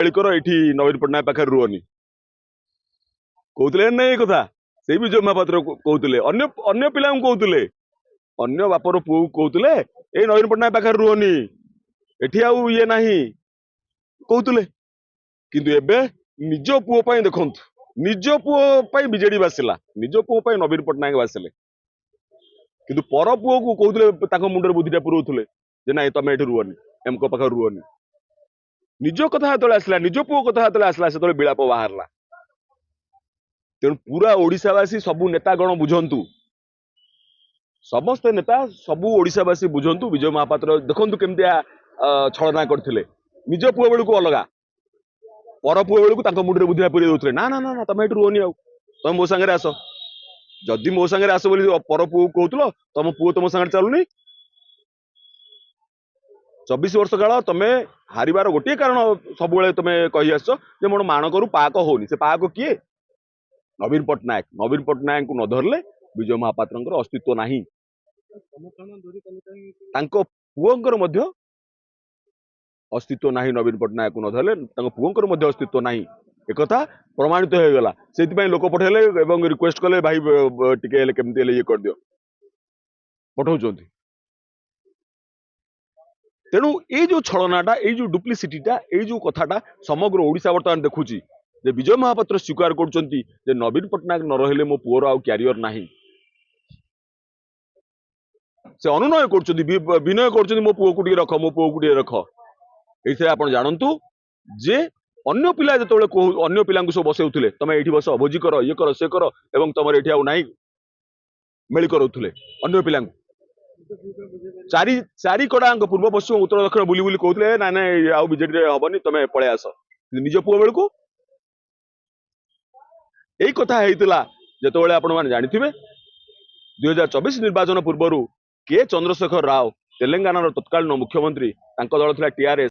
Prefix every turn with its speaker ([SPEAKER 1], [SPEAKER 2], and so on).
[SPEAKER 1] कर ये नवीन पट्टनायक पाखे रुहनी कहते ना ये कथा से विजय महापात्र कहते अन्य पिला कहते अन्य बापर पुओ कहते ये नवीन पट्टनायक पाखे रुहनी एठी आउ ये ना कहते किंतु एबे निज पुओ देखु निज पुओ बीजेडी बासिला निज पुओ नवीन पट्टनायक बासिले किंतु पर पुओ को कहते मुंडर बुद्धिटा पुरौले जे ना तुम ये रुहनी एमको पाखे रुहनी निज कथा जो आसला निज पुओ कथा जो आसला से विलाप बाहर तेणु पूरा ओडिशावासी सबू नेतागण बुझंतु समस्त नेता सबू ओडिशावासी बुझंतु विजय महापात्र देखंतु केमतिया छलना करथिले निज पुओ बेलू को अलगा पर पुओ बेलू को मुंडे बुद्धिया पुरी दउथले ना ना ना तुम ये रुहनी आउ तुम मो संगे आस जदि मो संगे आस बोली पर पुओ कहतुल तुम पुओ तुम संगे चलुनी 24 वर्ष काल तुम हारिबार गोटे कारण सब तुम कही आस मोर माणक पाक होनी से पाक किए नवीन पट्टनायक को न धरले विजय महापात्र अस्तित्व नहीं पुओंकर अस्तित्व नहीं नवीन पट्टनायक को न धरले पुओंकर अस्तित्व नहीं एक प्रमाणित हो गला से लोक पठेले एवं रिक्वेस्ट कले भाई टिके केमती ये कर दियो पठाउछंती तेणु ये जो छलनाटा ये जो डुप्लीसिटीटा ये जो कथाटा समग्र ओडिशा बर्तमान देखुची जे विजय महापात्र स्वीकार करचंती जे नवीन पट्टनायक न रहिले मो पुओर आउ क्यारियर नाही से अनुनय करचंती विनय करचंती मो पुओ को रख मो पुओ को रख एथे आपण जानंतु जे अन्य पिला जतोले अन्य पिला सब बसौथिले तमे एठी बस भोजी कर ये कर से कर एवं तमर एठी आउ नाही मेली करौथिले अन्य पिला चारि कड़ा पूर्व पश्चिम उत्तर दक्षिण बुली बुली कहते ना ना आउ बीजेडी हेनी तुम पलि आस निज पुओ बेलू यही कथा होता जो आपण मैंने जानी 2024 निर्वाचन पूर्व के चंद्रशेखर राव तेलंगाना तत्कालीन मुख्यमंत्री दल था TRS